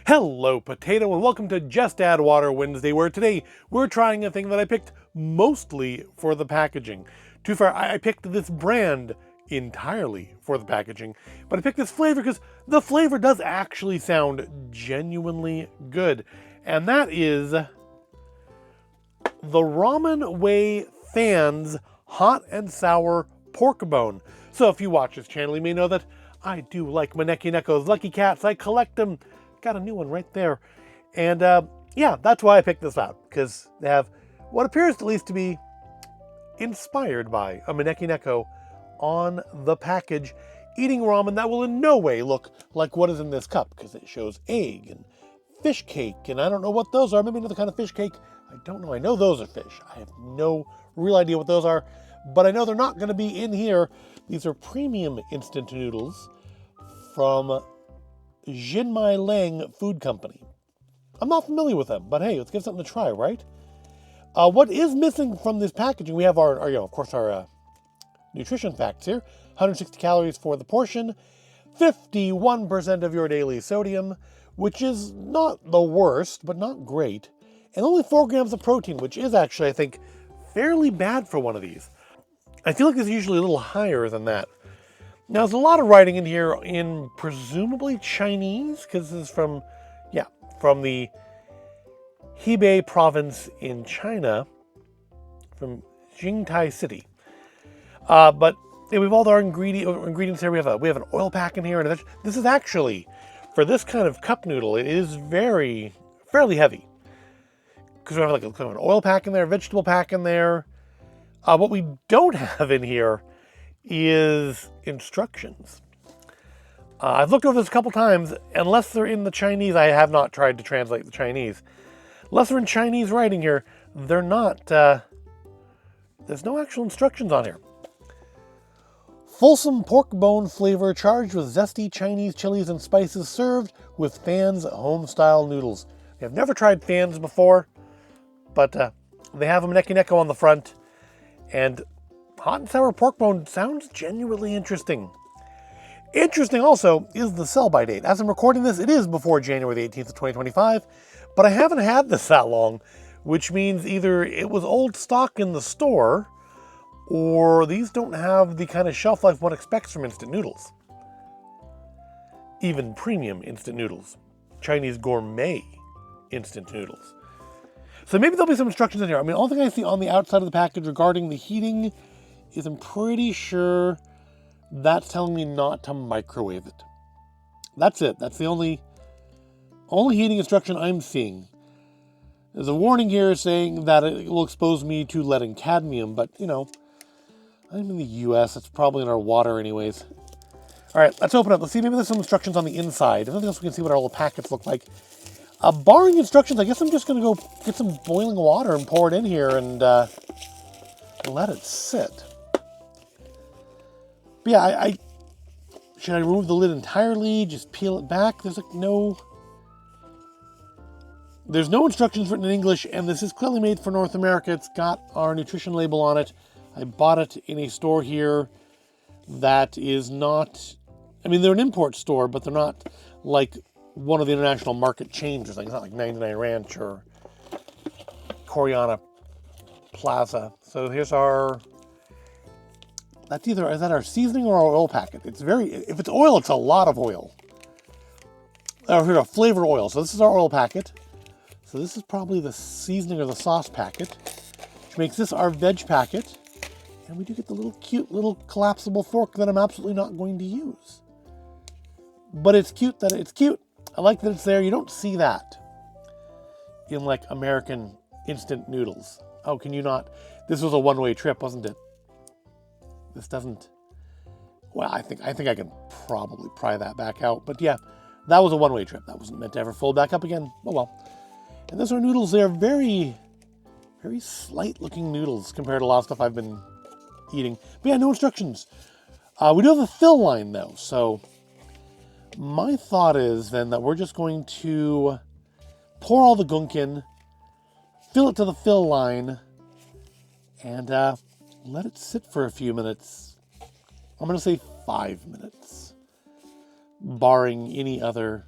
Hello, Potato, and welcome to Just Add Water Wednesday, where today we're trying a thing that I picked mostly for the packaging. Too far, I picked this brand entirely for the packaging, but I picked this flavor because the flavor does actually sound genuinely good, and that is the Ramen Way Fan's Hot and Sour Pork Bone. So if you watch this channel, you may know that I do like maneki nekos, lucky cats. I collect them. Got a new one right there. And yeah, that's why I picked this out, because they have what appears at least to be inspired by a maneki neko on the package, eating ramen that will in no way look like what is in this cup, because it shows egg and fish cake, and I don't know what those are. Maybe another kind of fish cake. I don't know. I know those are fish. I have no real idea what those are, but I know they're not going to be in here. These are premium instant noodles from Jinmai Lang Food Company. I'm not familiar with them, but hey, let's give something a try, right? What is missing from this packaging? We have our of course, our nutrition facts here. 160 calories for the portion, 51% of your daily sodium, which is not the worst, but not great, and only 4 grams of protein, which is actually, I think, fairly bad for one of these. I feel like it's usually a little higher than that. Now, there's a lot of writing in here in presumably Chinese, because this is from the Hebei province in China, from Jingtai City. But yeah, we've all our ingredients here. We have an oil pack in here, and this is actually, for this kind of cup noodle, it is fairly heavy, because we have like kind of an oil pack in there, a vegetable pack in there. What we don't have in here is instructions. I've looked over this a couple times. Unless they're in the Chinese, I have not tried to translate the Chinese. Unless they're in Chinese writing here, they're not. There's no actual instructions on here. Fulsome pork bone flavor charged with zesty Chinese chilies and spices, served with Fan's home-style noodles. I've never tried Fan's before, but they have a maneki neko on the front, and hot and sour pork bone sounds genuinely interesting. Interesting also is the sell-by date. As I'm recording this, it is before January the 18th of 2025, but I haven't had this that long, which means either it was old stock in the store, or these don't have the kind of shelf life one expects from instant noodles. Even premium instant noodles. Chinese gourmet instant noodles. So maybe there'll be some instructions in here. I mean, the only thing I see on the outside of the package regarding the heating is I'm pretty sure that's telling me not to microwave it. That's it. That's the only heating instruction I'm seeing. There's a warning here saying that it will expose me to lead and cadmium, but you know, I'm in the US. It's probably in our water anyways. All right, let's open up. Let's see. Maybe there's some instructions on the inside. If nothing else, we can see what our little packets look like. Barring instructions, I guess I'm just going to go get some boiling water and pour it in here and let it sit. But yeah, should I remove the lid entirely? Just peel it back? There's no instructions written in English, and this is clearly made for North America. It's got our nutrition label on it. I bought it in a store here that is not, I mean, they're an import store, but they're not like one of the international market chains or something. It's not like 99 Ranch or Coriana Plaza. So here's our, is that our seasoning or our oil packet? If it's oil, it's a lot of oil. Oh, here's our flavor oil. So this is our oil packet. So this is probably the seasoning or the sauce packet, which makes this our veg packet. And we do get the cute little collapsible fork that I'm absolutely not going to use. But it's cute that it's cute. I like that it's there. You don't see that in like American instant noodles. Oh, can you not? This was a one-way trip, wasn't it? This doesn't. Well, I think I can probably pry that back out. But yeah, that was a one-way trip. That wasn't meant to ever fold back up again. Oh well. And those are noodles. They're very, very slight-looking noodles compared to a lot of stuff I've been eating. But yeah, no instructions. We do have a fill line though, so my thought is then that we're just going to pour all the gunk in, fill it to the fill line, and let it sit for a few minutes. I'm going to say 5 minutes, barring any other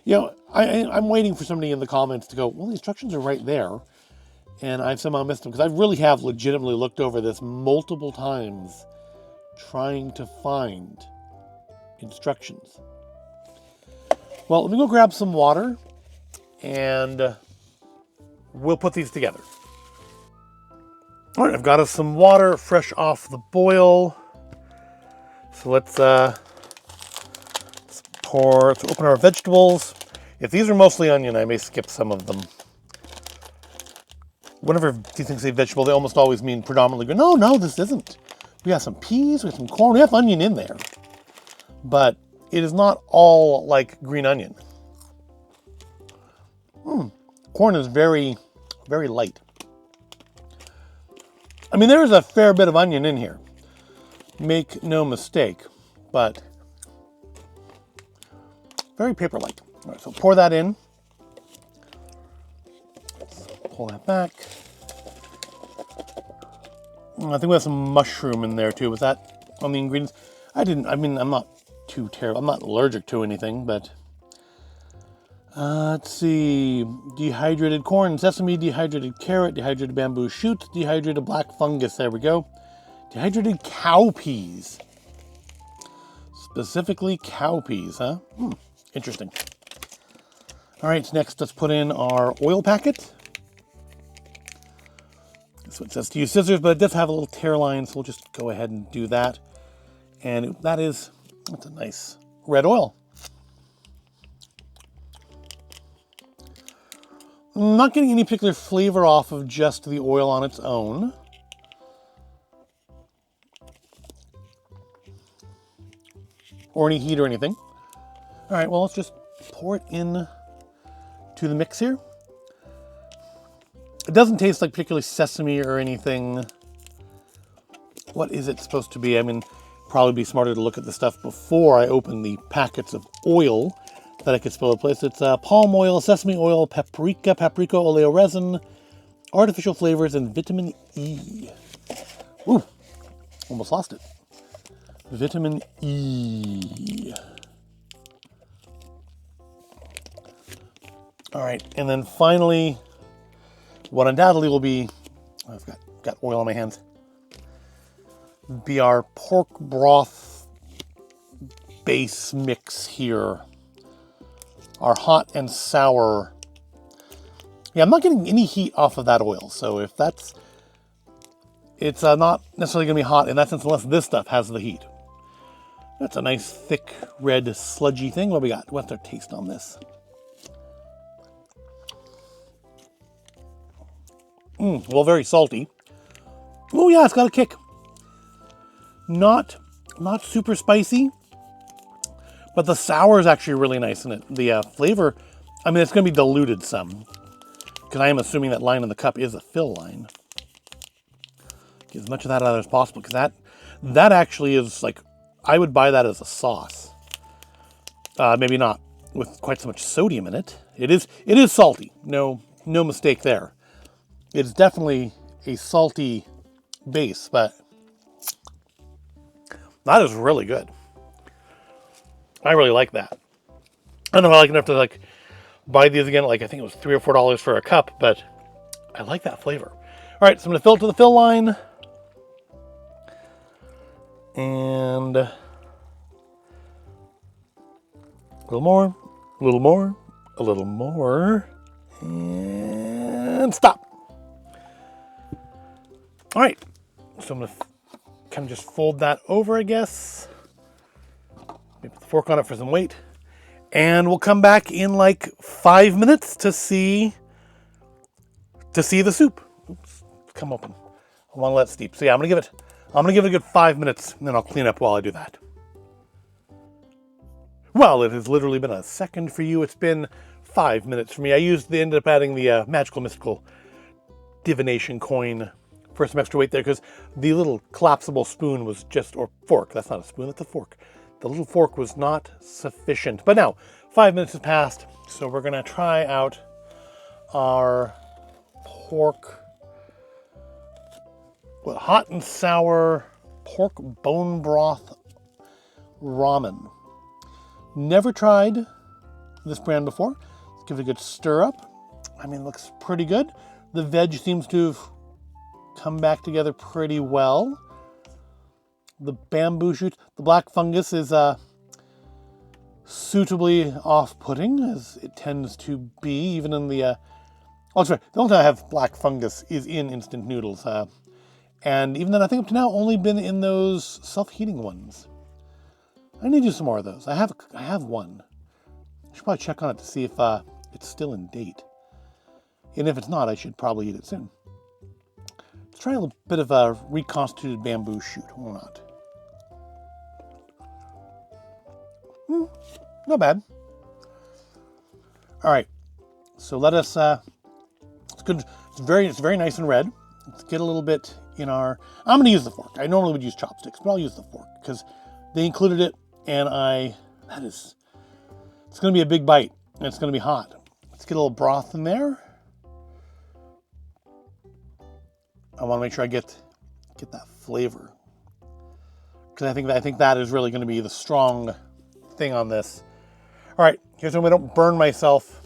You know, I'm waiting for somebody in the comments to go, well, the instructions are right there. And I've somehow missed them because I really have legitimately looked over this multiple times trying to find instructions. Well, let me go grab some water and we'll put these together. All right, I've got us some water fresh off the boil. So let's open our vegetables. If these are mostly onion, I may skip some of them. Whenever these things say vegetable, they almost always mean predominantly green. No, this isn't. We got some peas, we have some corn, we have onion in there. But it is not all like green onion. Corn is very, very light. I mean, there is a fair bit of onion in here. Make no mistake, but very paper-like. All right, so pour that in. Pull that back. I think we have some mushroom in there too. Was that on the ingredients? I'm not too terrible. I'm not allergic to anything, but let's see. Dehydrated corn, sesame, dehydrated carrot, dehydrated bamboo shoots, dehydrated black fungus. There we go. Dehydrated cowpeas. Specifically cowpeas, huh? Interesting. All right, next let's put in our oil packet. So it says to use scissors, but it does have a little tear line, so we'll just go ahead and do that. And that's a nice red oil. I'm not getting any particular flavor off of just the oil on its own. Or any heat or anything. All right, well, let's just pour it in to the mix here. It doesn't taste like particularly sesame or anything. What is it supposed to be? I mean, probably be smarter to look at the stuff before I open the packets of oil that I could spill in place. It's palm oil, sesame oil, paprika oleo resin, artificial flavors, and vitamin E. Ooh, almost lost it. Vitamin E. All right, and then finally, what undoubtedly will be, I've got oil on my hands, be our pork broth base mix here. Our hot and sour. Yeah, I'm not getting any heat off of that oil, so if it's not necessarily going to be hot in that sense unless this stuff has the heat. That's a nice thick red sludgy thing. What we got? What's our taste on this? Well, very salty. Oh yeah, it's got a kick. Not super spicy, but the sour is actually really nice in it. The flavor, I mean, it's going to be diluted some because I am assuming that line in the cup is a fill line. Get as much of that out as possible because that actually is like, I would buy that as a sauce. Maybe not with quite so much sodium in it. It is salty. No mistake there. It's definitely a salty base, but that is really good. I really like that. I don't know if I like enough to like buy these again. Like I think it was $3 or $4 for a cup, but I like that flavor. All right, so I'm going to fill it to the fill line. And a little more, a little more, a little more, and stop. All right, so I'm going to kind of just fold that over, I guess. Maybe put the fork on it for some weight. And we'll come back in like 5 minutes to see the soup. Oops, come open. I want to let it steep. So yeah, I'm gonna give it a good 5 minutes, and then I'll clean up while I do that. Well, it has literally been a second for you. It's been 5 minutes for me. I ended up adding the magical mystical divination coin for some extra weight there because the little collapsible spoon was or fork. That's not a spoon, that's a fork. The little fork was not sufficient. But now, 5 minutes has passed, so we're gonna try out our pork, hot and sour pork bone broth ramen. Never tried this brand before. Let's give it a good stir up. I mean, it looks pretty good. The veg seems to have come back together pretty well. The bamboo shoot, the black fungus is suitably off-putting, as it tends to be, even in the... oh, sorry, the only time I have black fungus is in instant noodles. And even then, I think up to now, only been in those self-heating ones. I need to do some more of those. I have one. I should probably check on it to see if it's still in date. And if it's not, I should probably eat it soon. Let's try a little bit of a reconstituted bamboo shoot, or not. Not bad. All right, so let us. It's good. It's very nice and red. Let's get a little bit in our. I'm going to use the fork. I normally would use chopsticks, but I'll use the fork because they included it, and it's going to be a big bite, and it's going to be hot. Let's get a little broth in there. I want to make sure I get that flavor, because I think that is really going to be the strong thing on this. All right, here's when I don't burn myself.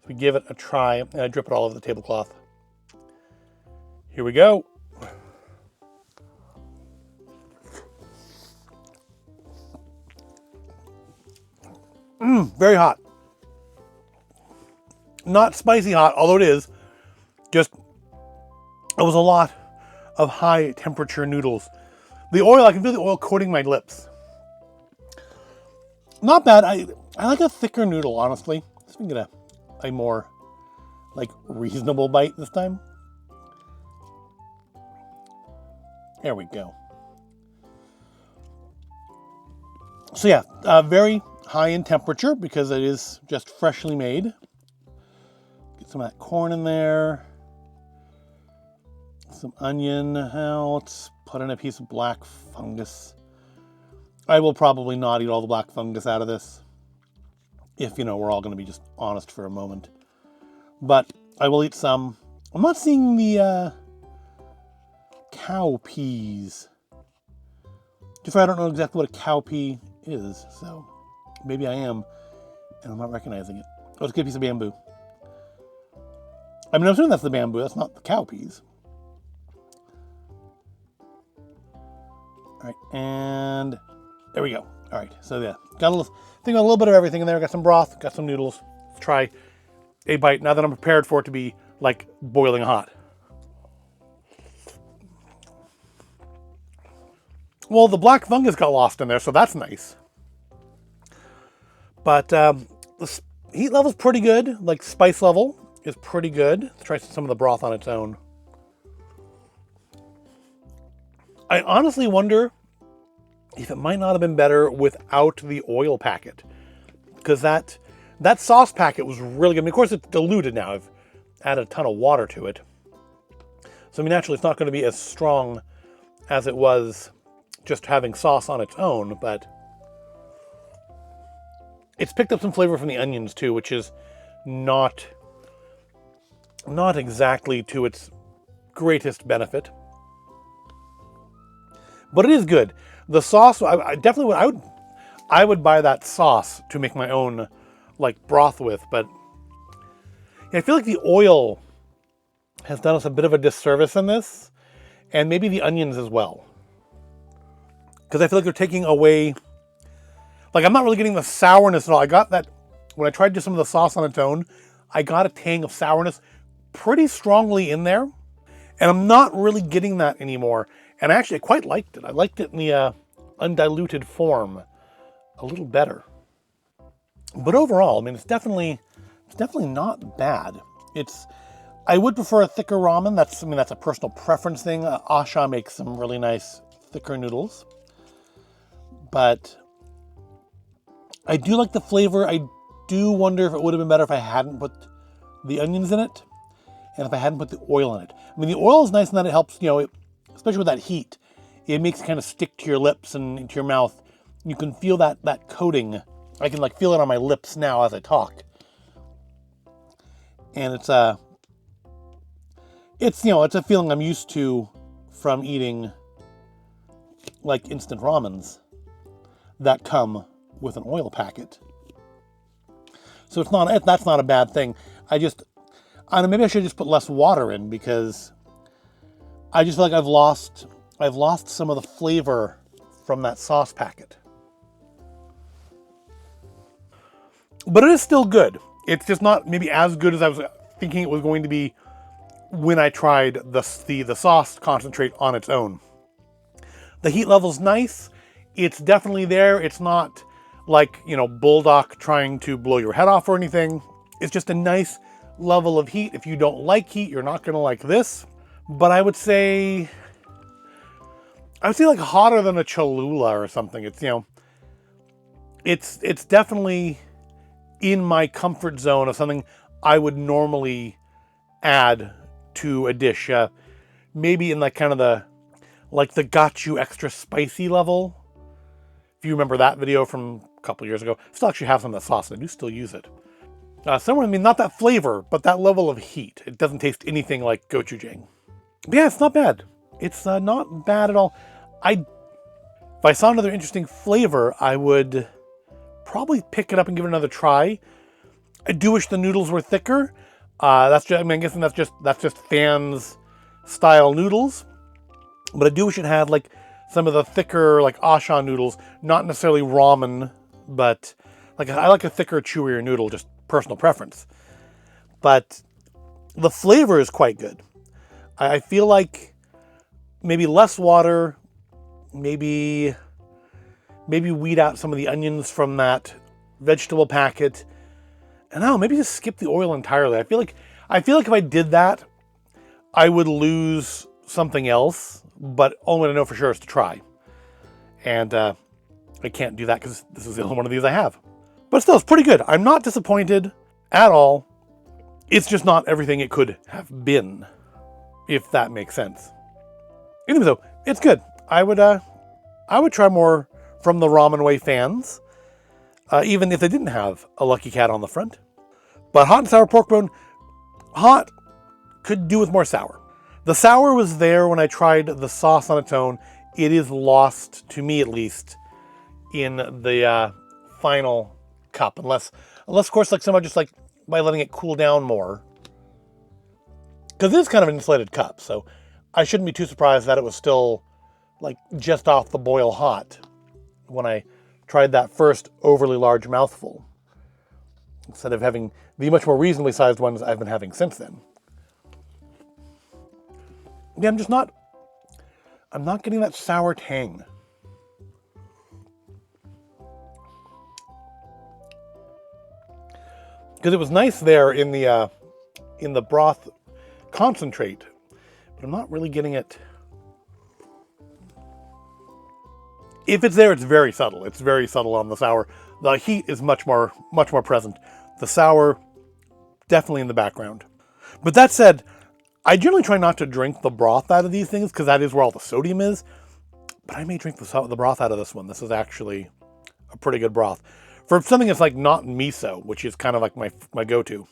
So we give it a try, and I drip it all over the tablecloth. Here we go. Very hot. Not spicy hot, although it is. Just, it was a lot of high temperature noodles. The oil, I can feel the oil coating my lips. Not bad. I like a thicker noodle, honestly. Let's get a more reasonable bite this time. There we go. So yeah, very high in temperature because it is just freshly made. Get some of that corn in there. Some onion. Let's put in a piece of black fungus. I will probably not eat all the black fungus out of this, if, we're all going to be just honest for a moment. But I will eat some. I'm not seeing the cow peas. Just I don't know exactly what a cow pea is, so maybe I am, and I'm not recognizing it. Oh, let's get a piece of bamboo. I mean, I'm assuming that's the bamboo. That's not the cow peas. All right, and there we go. All right, so yeah, got a little bit of everything in there. Got some broth, got some noodles. Let's try a bite now that I'm prepared for it to be boiling hot. Well, the black fungus got lost in there, so that's nice. But the heat level's pretty good. Spice level is pretty good. Let's try some of the broth on its own. I honestly wonder if it might not have been better without the oil packet, because that sauce packet was really good. I mean, of course, it's diluted now. I've added a ton of water to it. So, I mean, naturally, it's not going to be as strong as it was just having sauce on its own, but it's picked up some flavor from the onions too, which is not exactly to its greatest benefit. But it is good. The sauce, I definitely would buy that sauce to make my own broth with, but I feel like the oil has done us a bit of a disservice in this, and maybe the onions as well. Because I feel like they're taking away, I'm not really getting the sourness at all. I got that, when I tried to do some of the sauce on its own, I got a tang of sourness pretty strongly in there, and I'm not really getting that anymore. And I quite liked it. I liked it in the undiluted form a little better. But overall, I mean, it's definitely not bad. I would prefer a thicker ramen. That's a personal preference thing. Asha makes some really nice thicker noodles. But I do like the flavor. I do wonder if it would have been better if I hadn't put the onions in it, and if I hadn't put the oil in it. I mean, the oil is nice in that it helps, especially with that heat. It makes it kind of stick to your lips and into your mouth. You can feel that coating. I can feel it on my lips now as I talk. And it's a feeling I'm used to from eating instant ramens that come with an oil packet. So that's not a bad thing. I don't know, maybe I should just put less water in, because I just feel like I've lost some of the flavor from that sauce packet. But it is still good. It's just not maybe as good as I was thinking it was going to be when I tried the sauce concentrate on its own. The heat level's nice. It's definitely there. It's not like, bulldog trying to blow your head off or anything. It's just a nice level of heat. If you don't like heat, you're not going to like this. But I would say like hotter than a Cholula or something. It's definitely in my comfort zone of something I would normally add to a dish. Maybe in like kind of the got you extra spicy level. If you remember that video from a couple years ago, I still actually have some of that sauce and I do still use it. Somewhere, not that flavor, but that level of heat. It doesn't taste anything like gochujang. But yeah, it's not bad. It's not bad at all. If I saw another interesting flavor, I would probably pick it up and give it another try. I do wish the noodles were thicker. That's just, I'm guessing that's just fans style noodles. But I do wish it had like some of the thicker like asha noodles, not necessarily ramen, but I like a thicker, chewier noodle, just personal preference. But the flavor is quite good. I feel like maybe less water, maybe weed out some of the onions from that vegetable packet. And maybe just skip the oil entirely. I feel like if I did that, I would lose something else, but all I'm going to know for sure is to try. And I can't do that because this is the only one of these I have. But still, it's pretty good. I'm not disappointed at all. It's just not everything it could have been, if that makes sense. Anyway, though, it's good. I would try more from the Ramen Way fans, even if they didn't have a Lucky Cat on the front. But hot and sour pork bone, hot could do with more sour. The sour was there when I tried the sauce on its own. It is lost, to me at least, in the final cup, unless of course, somehow just by letting it cool down more. Because it is kind of an insulated cup, so I shouldn't be too surprised that it was still just off the boil hot when I tried that first overly large mouthful, instead of having the much more reasonably sized ones I've been having since then. Yeah, I'm not getting that sour tang. Because it was nice there in the broth concentrate, but I'm not really getting it. If it's there, it's very subtle. It's very subtle on the sour. The heat is much more present. The sour, definitely in the background. But that said, I generally try not to drink the broth out of these things because that is where all the sodium is. But I may drink the broth out of this one. This is actually a pretty good broth. For something that's not miso, which is kind of like my go-to.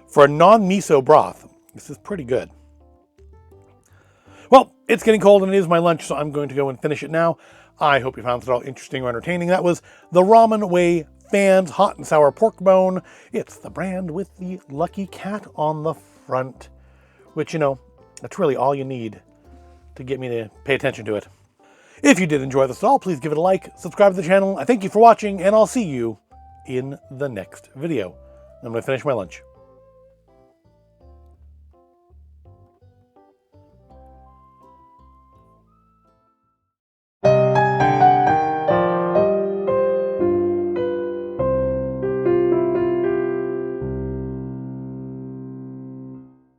For a non-miso broth, this is pretty good. Well, it's getting cold and it is my lunch, so I'm going to go and finish it now. I hope you found it all interesting or entertaining. That was the Ramen Way Fan's hot and sour pork bone. It's the brand with the Lucky Cat on the front, which, that's really all you need to get me to pay attention to it. If you did enjoy this at all, please give it a like, subscribe to the channel. I thank you for watching, and I'll see you in the next video. I'm going to finish my lunch.